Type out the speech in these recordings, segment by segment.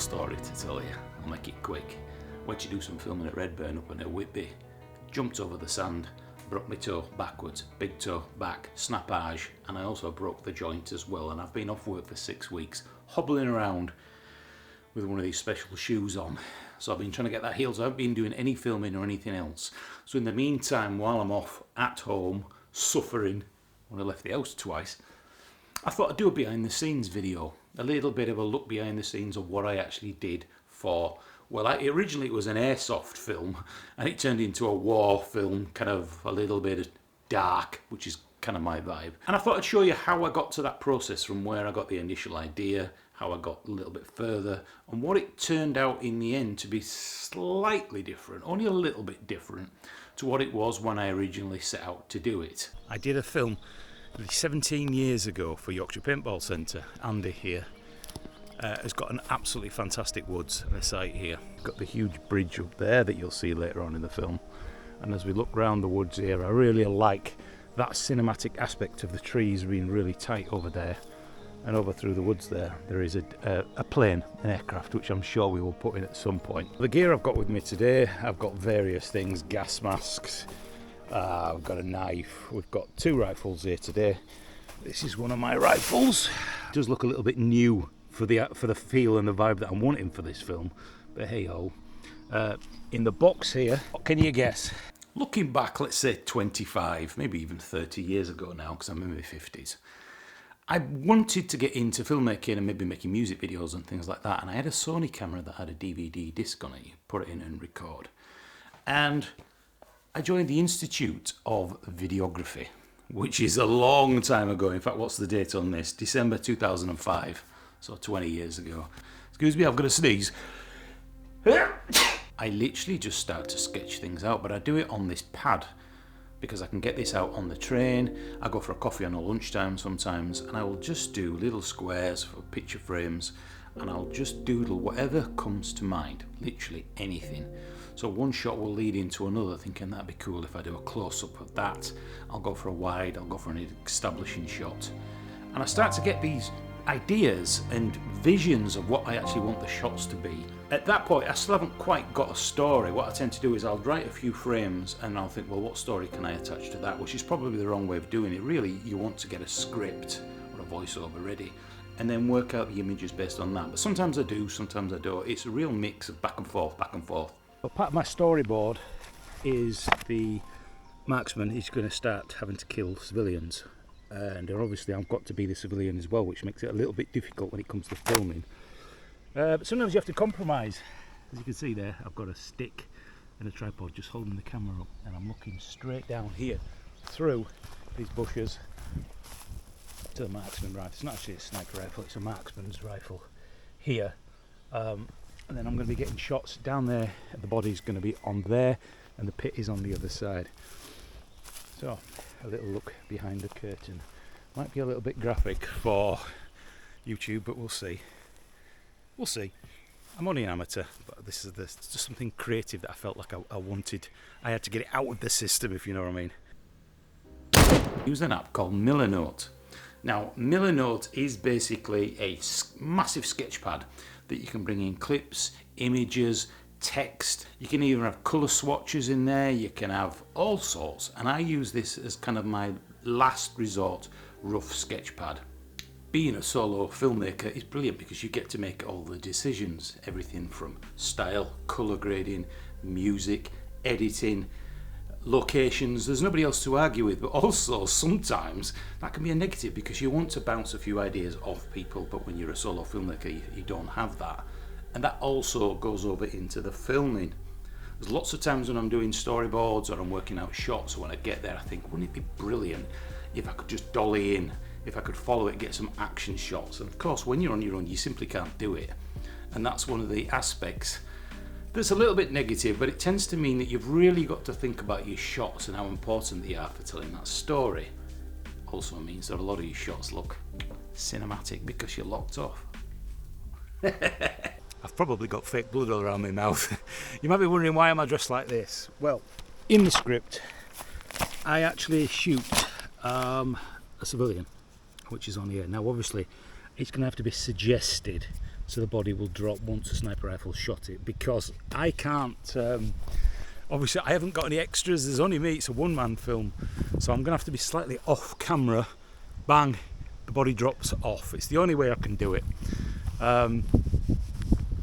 story to tell you. I'll make it quick. Went to do some filming at Redburn up in Whitby. Jumped over the sand, broke my toe backwards, big toe back, snappage, and I also broke the joint as well. And I've been off work for 6 weeks, hobbling around with one of these special shoes on. So I've been trying to get that healed. So I haven't been doing any filming or anything else. So in the meantime, while I'm off at home, suffering, when I left the house twice, I thought I'd do a behind the scenes video. A little bit of a look behind the scenes of what I actually did for, well, originally it was an airsoft film, and it turned into a war film, kind of a little bit dark, which is kind of my vibe. And I thought I'd show you how I got to that process, from where I got the initial idea, how I got a little bit further, and what it turned out in the end to be slightly different, only a little bit different to what it was when I originally set out to do it. I did a film 17 years ago for Yorkshire Paintball Centre. Andy here has got an absolutely fantastic woods and a site here. Got the huge bridge up there that you'll see later on in the film, and as we look round the woods here, I really like that cinematic aspect of the trees being really tight over there, and over through the woods there is a plane, an aircraft, which I'm sure we will put in at some point. The gear I've got with me today, I've got various things, gas masks, I've got a knife, we've got 2 rifles here today. This is one of my rifles. It does look a little bit new for the feel and the vibe that I'm wanting for this film, but hey ho. In the box here, what can you guess? Looking back, let's say 25, maybe even 30 years ago now, because I'm in my 50s. I wanted to get into filmmaking and maybe making music videos and things like that, and I had a Sony camera that had a DVD disc on it. You put it in and record. And I joined the Institute of Videography, which is a long time ago. In fact, what's the date on this? December 2005, so 20 years ago. Excuse me, I've got to sneeze. I literally just start to sketch things out, but I do it on this pad because I can get this out on the train. I go for a coffee on a lunchtime sometimes, and I will just do little squares for picture frames, and I'll just doodle whatever comes to mind, literally anything. So one shot will lead into another, thinking that'd be cool if I do a close-up of that. I'll go for a wide, I'll go for an establishing shot. And I start to get these ideas and visions of what I actually want the shots to be. At that point, I still haven't quite got a story. What I tend to do is I'll write a few frames and I'll think, well, what story can I attach to that? Which is probably the wrong way of doing it. Really, you want to get a script or a voiceover ready and then work out the images based on that. But sometimes I do, sometimes I don't. It's a real mix of back and forth, back and forth. Well, part of my storyboard is the marksman is going to start having to kill civilians. And obviously I've got to be the civilian as well, which makes it a little bit difficult when it comes to filming. But sometimes you have to compromise. As you can see there, I've got a stick and a tripod just holding the camera up, and I'm looking straight down here through these bushes to the marksman rifle. It's not actually a sniper rifle, it's a marksman's rifle here. And then I'm going to be getting shots down there, and the body's going to be on there, and the pit is on the other side. So, a little look behind the curtain. Might be a little bit graphic for YouTube, but we'll see. We'll see. I'm only an amateur, but this is just something creative that I felt like I wanted. I had to get it out of the system, if you know what I mean. I use an app called Millernote. Now, Millernote is basically a massive sketch pad that you can bring in clips, images, text. You can even have colour swatches in there. You can have all sorts. And I use this as kind of my last resort rough sketch pad. Being a solo filmmaker is brilliant because you get to make all the decisions. Everything from style, colour grading, music, editing, locations. There's nobody else to argue with, but also sometimes that can be a negative because you want to bounce a few ideas off people, but when you're a solo filmmaker you don't have that. And that also goes over into the filming. There's lots of times when I'm doing storyboards or I'm working out shots, when I get there I think, wouldn't it be brilliant if I could just dolly in, if I could follow it, get some action shots. And of course when you're on your own you simply can't do it, and that's one of the aspects that's a little bit negative, but it tends to mean that you've really got to think about your shots and how important they are for telling that story. Also means that a lot of your shots look cinematic because you're locked off. I've probably got fake blood all around my mouth. You might be wondering, why am I dressed like this? Well, in the script I actually shoot a civilian, which is on here. Now obviously it's going to have to be suggested, so the body will drop once a sniper rifle shot it, because I can't, obviously I haven't got any extras, there's only me, it's a one-man film, so I'm going to have to be slightly off camera, bang, the body drops off. It's the only way I can do it.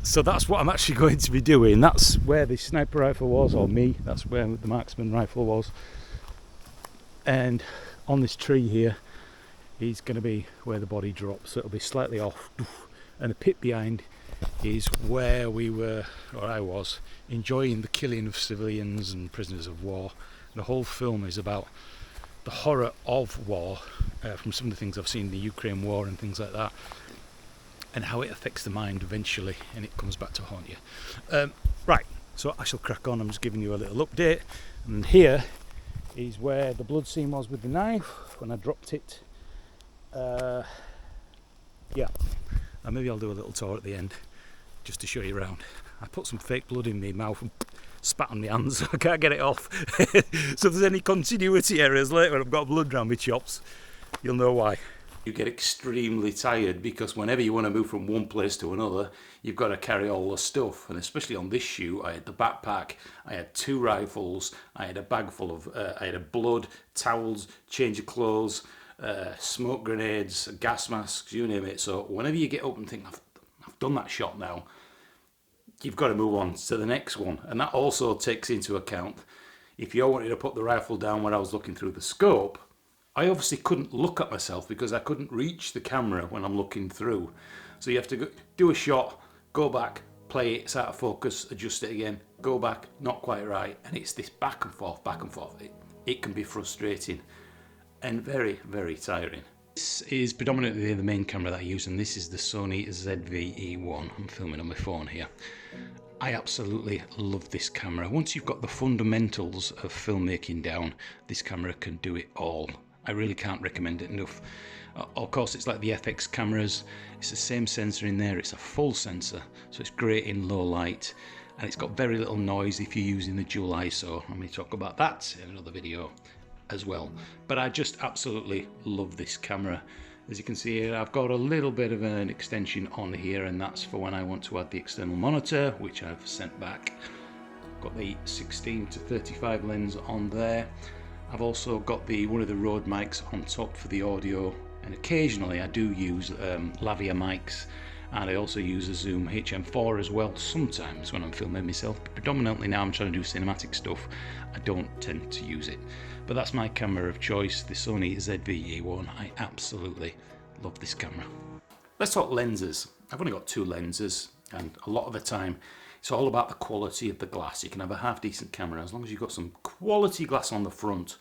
So that's what I'm actually going to be doing. That's where the sniper rifle was, or me, that's where the marksman rifle was. And on this tree here is going to be where the body drops, so it'll be slightly off. And the pit behind is where we were, or I was, enjoying the killing of civilians and prisoners of war. The whole film is about the horror of war, from some of the things I've seen in the Ukraine war and things like that, and how it affects the mind eventually, and it comes back to haunt you. Right, so I shall crack on. I'm just giving you a little update. And here is where the blood scene was with the knife when I dropped it. Yeah, and maybe I'll do a little tour at the end just to show you around. I put some fake blood in my mouth and spat on my hands, I can't get it off. So if there's any continuity errors later when I've got blood around my chops, you'll know why. You get extremely tired because whenever you want to move from one place to another, you've got to carry all the stuff. And especially on this shoot, I had the backpack, I had 2 rifles, I had a bag full of, I had a blood, towels, change of clothes, smoke grenades, gas masks, you name it. So whenever you get up and think, I've done that shot now, you've got to move on to the next one. And that also takes into account, if you wanted to put the rifle down when I was looking through the scope, I obviously couldn't look at myself because I couldn't reach the camera when I'm looking through. So you have to go, do a shot, go back, play it, it's out of focus, adjust it again, go back, not quite right. And it's this back and forth, back and forth. It can be frustrating and very, very tiring. This is predominantly the main camera that I use, and this is the Sony Zve1. I'm filming on my phone here. I absolutely love this camera. Once you've got the fundamentals of filmmaking down, this camera can do it all. I really can't recommend it enough. Of course, it's like the FX cameras. It's the same sensor in there. It's a full sensor, so it's great in low light, and it's got very little noise if you're using the dual ISO. I'm going to talk about that in another video as well. But I just absolutely love this camera. As you can see here, I've got a little bit of an extension on here, and that's for when I want to add the external monitor, which I've sent back. Got the 16-35 lens on there. I've also got one of the Rode mics on top for the audio, and occasionally I do use Lavia mics, and I also use a Zoom HM4 as well sometimes when I'm filming myself. But predominantly now I'm trying to do cinematic stuff, I don't tend to use it. But that's my camera of choice, the Sony Zve1. I absolutely love this camera. Let's talk lenses. I've only got 2 lenses, and a lot of the time it's all about the quality of the glass. You can have a half decent camera as long as you've got some quality glass on the front.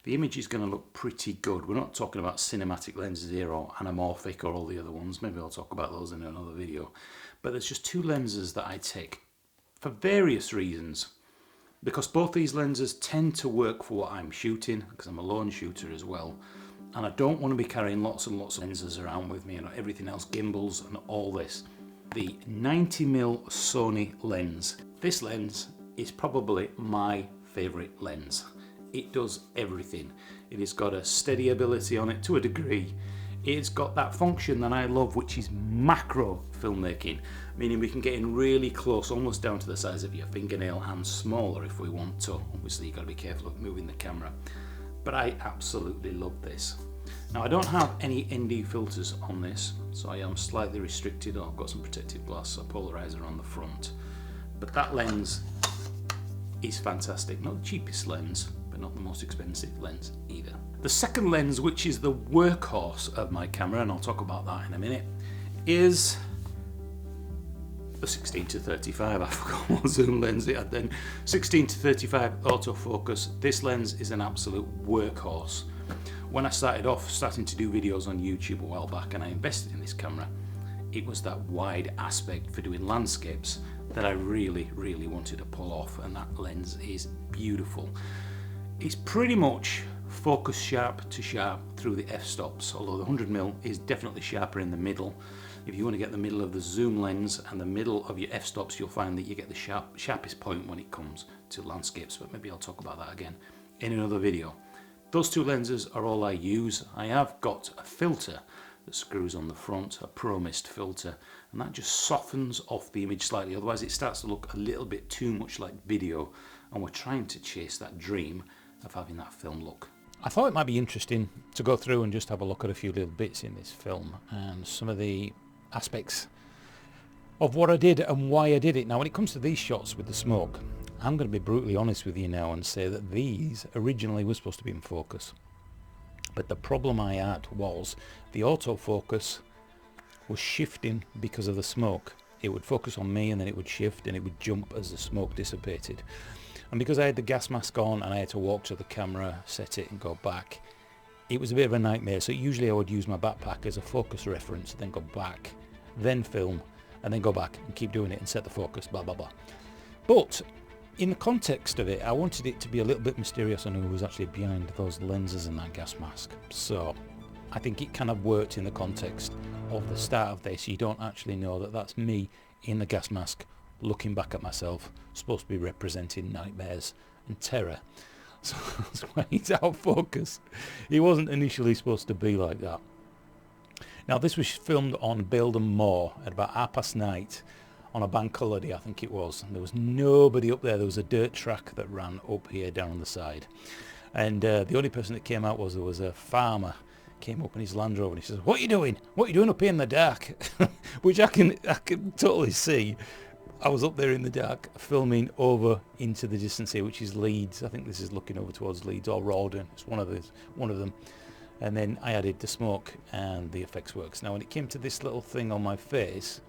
The image is going to look pretty good. We're not talking about cinematic lenses here or anamorphic or all the other ones. Maybe I'll talk about those in another video. But there's just 2 lenses that I take for various reasons, because both these lenses tend to work for what I'm shooting, because I'm a lone shooter as well. And I don't want to be carrying lots and lots of lenses around with me, and everything else, gimbals and all this. The 90mm Sony lens. This lens is probably my favourite lens. It does everything. It has got a steady ability on it to a degree. It's got that function that I love, which is macro filmmaking, meaning we can get in really close, almost down to the size of your fingernail, and smaller if we want to. Obviously you've got to be careful of moving the camera. But I absolutely love this. Now I don't have any ND filters on this, so I am slightly restricted. I've got some protective glass, a polarizer on the front. But that lens is fantastic. Not the cheapest lens, but not the most expensive lens either. The second lens, which is the workhorse of my camera, and I'll talk about that in a minute, is the 16-35. I forgot what zoom lens it had then. 16-35 autofocus. This lens is an absolute workhorse. When I started off starting to do videos on YouTube a while back and I invested in this camera, it was that wide aspect for doing landscapes that I really, really wanted to pull off, and that lens is beautiful. It's pretty much focus sharp to sharp through the f-stops, although the 100mm is definitely sharper in the middle. If you want to get the middle of the zoom lens and the middle of your f-stops, you'll find that you get the sharpest point when it comes to landscapes, but maybe I'll talk about that again in another video. Those 2 lenses are all I use. I have got a filter that screws on the front, a Pro Mist filter, and that just softens off the image slightly, otherwise it starts to look a little bit too much like video, and we're trying to chase that dream of having that film look. I thought it might be interesting to go through and just have a look at a few little bits in this film and some of the aspects of what I did and why I did it. Now when it comes to these shots with the smoke, I'm going to be brutally honest with you now and say that these originally were supposed to be in focus. But the problem I had was the autofocus was shifting because of the smoke. It would focus on me and then it would shift and it would jump as the smoke dissipated. And because I had the gas mask on and I had to walk to the camera, set it and go back, it was a bit of a nightmare. So usually I would use my backpack as a focus reference, then go back, then film, and then go back and keep doing it and set the focus, blah, blah, blah. But in the context of it, I wanted it to be a little bit mysterious on who was actually behind those lenses and that gas mask. So I think it kind of worked in the context of the start of this. You don't actually know that that's me in the gas mask looking back at myself, supposed to be representing nightmares and terror. So that's why it's out of focus. It wasn't initially supposed to be like that. Now this was filmed on Baildon Moor at about 9:30 on a bank holiday, I think it was. And there was nobody up there. There was a dirt track that ran up here down on the side. And the only person that came out was there was a farmer came up in his Land Rover and he says, "What are you doing? What are you doing up here in the dark?" Which I can totally see. I was up there in the dark filming over into the distance here, which is Leeds. I think this is looking over towards Leeds or Rawdon. It's one of them. And then I added the smoke and the effects works. Now when it came to this little thing on my face,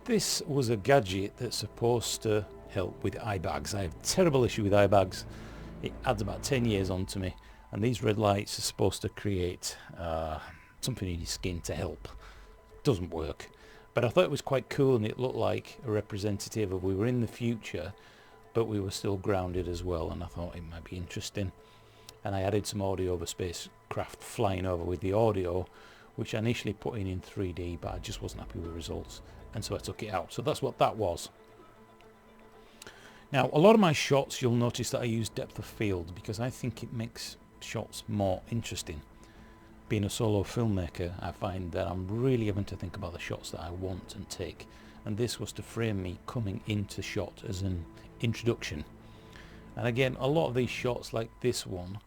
this was a gadget that's supposed to help with eye bags. I have a terrible issue with eye bags. It adds about 10 years onto me. And these red lights are supposed to create something in your skin to help. Doesn't work. But I thought it was quite cool and it looked like a representative of we were in the future, but we were still grounded as well. And I thought it might be interesting. And I added some audio of a spacecraft flying over with the audio, which I initially put in 3D, but I just wasn't happy with the results. And so I took it out. So that's what that was. Now, a lot of my shots, you'll notice that I use depth of field because I think it makes shots more interesting. Being a solo filmmaker, I find that I'm really having to think about the shots that I want and take. And this was to frame me coming into shot as an introduction. And again, a lot of these shots like this one,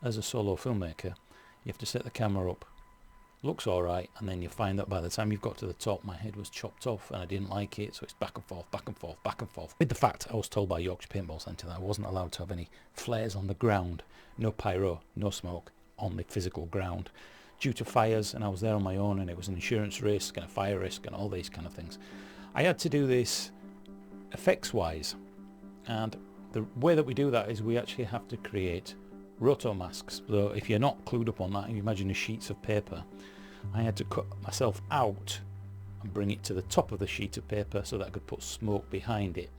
as a solo filmmaker, you have to set the camera up. Looks alright, and then you find that by the time you've got to the top, my head was chopped off and I didn't like it, so it's back and forth, back and forth, back and forth. With the fact I was told by Yorkshire Paintball Centre that I wasn't allowed to have any flares on the ground, no pyro, no smoke on the physical ground, due to fires, and I was there on my own and it was an insurance risk and a fire risk and all these kind of things. I had to do this effects wise, and the way that we do that is we actually have to create roto masks. So if you're not clued up on that, you imagine the sheets of paper. I had to cut myself out and bring it to the top of the sheet of paper so that I could put smoke behind it.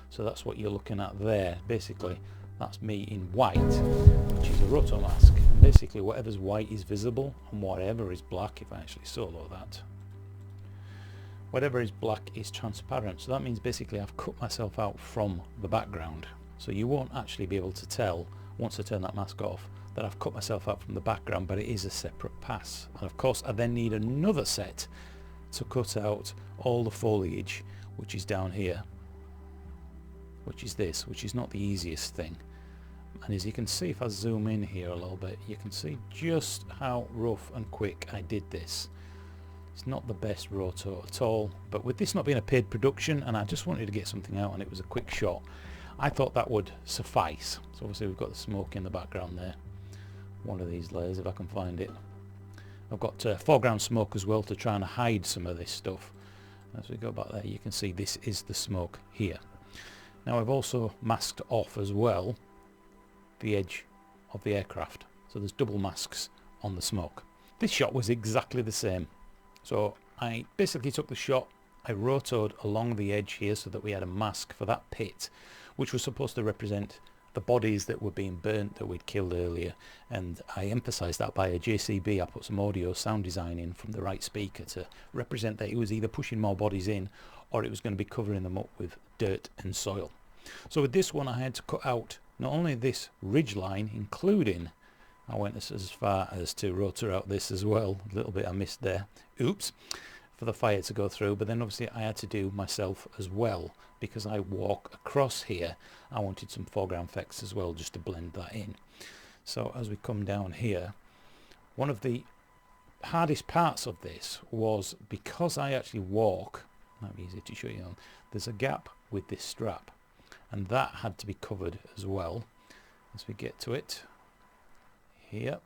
So that's what you're looking at there. Basically, that's me in white, which is a roto mask. And basically, whatever's white is visible and whatever is black, if I actually solo that, whatever is black is transparent. So that means basically I've cut myself out from the background. So you won't actually be able to tell once I turn that mask off that I've cut myself out from the background, but it is a separate pass. And of course I then need another set to cut out all the foliage, which is down here, which is this, which is not the easiest thing. And as you can see, if I zoom in here a little bit, you can see just how rough and quick I did this. It's not the best roto at all, but with this not being a paid production and I just wanted to get something out and it was a quick shot, I thought that would suffice. So obviously we've got the smoke in the background there, one of these layers if I can find it. I've got foreground smoke as well to try and hide some of this stuff. As we go back there, you can see this is the smoke here. Now I've also masked off as well the edge of the aircraft, so there's double masks on the smoke. This shot was exactly the same. So I basically took the shot, I rotoed along the edge here so that we had a mask for that pit, which was supposed to represent the bodies that were being burnt that we'd killed earlier, and I emphasised that by a JCB. I put some audio sound design in from the right speaker to represent that it was either pushing more bodies in or it was going to be covering them up with dirt and soil. So with this one I had to cut out not only this ridge line, including I went as far as to rotor out this as well. A little bit I missed there. Oops. For the fire to go through, but then obviously I had to do myself as well because I walk across here. I wanted some foreground effects as well just to blend that in. So as we come down here, one of the hardest parts of this was because I actually walk, might be easy to show you, there's a gap with this strap and that had to be covered as well. As we get to it here,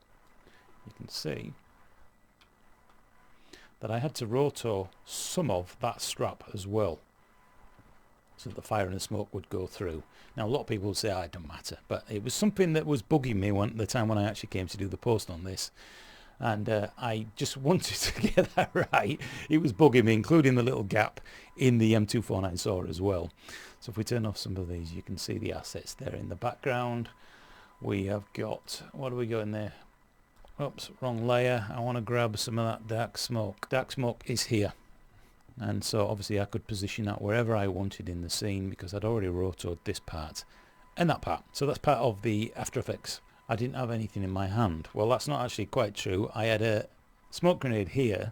you can see that I had to rotor some of that strap as well so that the fire and the smoke would go through. Now a lot of people would say, it don't matter, but it was something that was bugging me the time when I actually came to do the post on this, and I just wanted to get that right. It was bugging me, including the little gap in the M249 saw as well. So if we turn off some of these, you can see the assets there in the background. We have got, what do we got in there? Oops, wrong layer. I want to grab some of that dark smoke. Dark smoke is here. And so obviously I could position that wherever I wanted in the scene because I'd already rotored this part and that part. So that's part of the After Effects. I didn't have anything in my hand. Well, that's not actually quite true. I had a smoke grenade here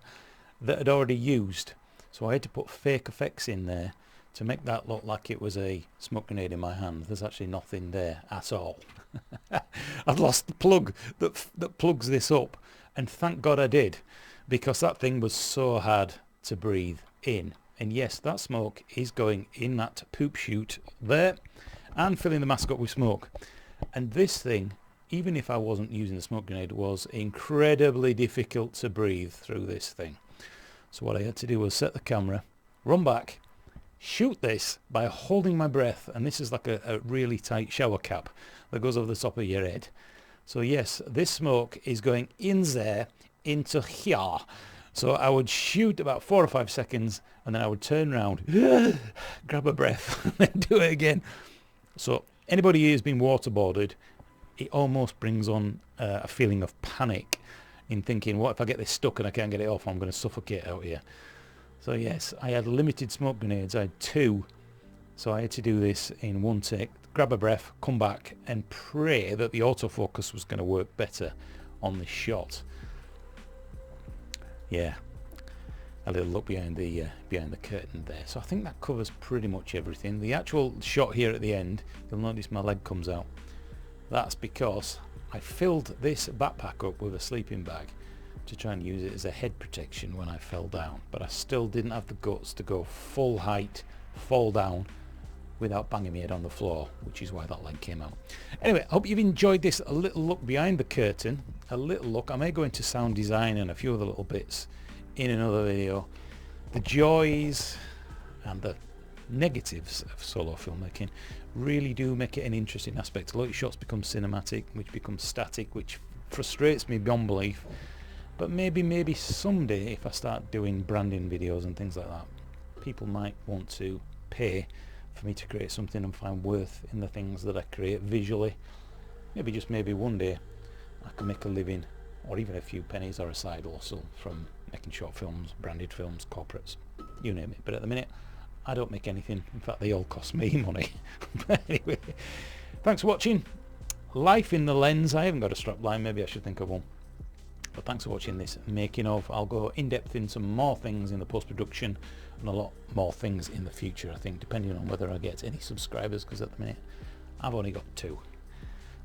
that I'd already used. So I had to put fake effects in there to make that look like it was a smoke grenade in my hand. There's actually nothing there at all. I'd lost the plug that plugs this up, and thank God I did, because that thing was so hard to breathe in. And yes, that smoke is going in that poop chute there and filling the mask up with smoke. And this thing, even if I wasn't using the smoke grenade, was incredibly difficult to breathe through this thing. So what I had to do was set the camera, run back, shoot this by holding my breath, and this is like a really tight shower cap that goes over the top of your head. So yes, this smoke is going in there into here. So I would shoot about 4 or 5 seconds and then I would turn around, grab a breath and then do it again. So anybody who's been waterboarded, it almost brings on a feeling of panic in thinking, what if I get this stuck and I can't get it off? I'm going to suffocate out here. So yes, I had limited smoke grenades. I had 2. So I had to do this in one take, grab a breath, come back and pray that the autofocus was going to work better on this shot. Yeah, a little look behind the curtain there. So I think that covers pretty much everything. The actual shot here at the end, you'll notice my leg comes out. That's because I filled this backpack up with a sleeping bag to try and use it as a head protection when I fell down, but I still didn't have the guts to go full height, fall down without banging my head on the floor, which is why that leg came out. Anyway, I hope you've enjoyed this a little look behind the curtain, a little look. I may go into sound design and a few other little bits in another video. The joys and the negatives of solo filmmaking really do make it an interesting aspect. A lot of shots become cinematic, which becomes static, which frustrates me beyond belief. But maybe someday, if I start doing branding videos and things like that, people might want to pay for me to create something and find worth in the things that I create visually. Maybe one day I can make a living, or even a few pennies or a side hustle from making short films, branded films, corporates, you name it. But at the minute, I don't make anything. In fact, they all cost me money. But anyway, thanks for watching. Life in the lens. I haven't got a strap line. Maybe I should think of one. But thanks for watching this making of. I'll go in depth into more things in the post-production and a lot more things in the future, I think, depending on whether I get any subscribers, because at the minute I've only got 2.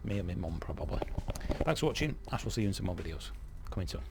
Me and my mum probably. Thanks for watching. I shall see you in some more videos coming soon.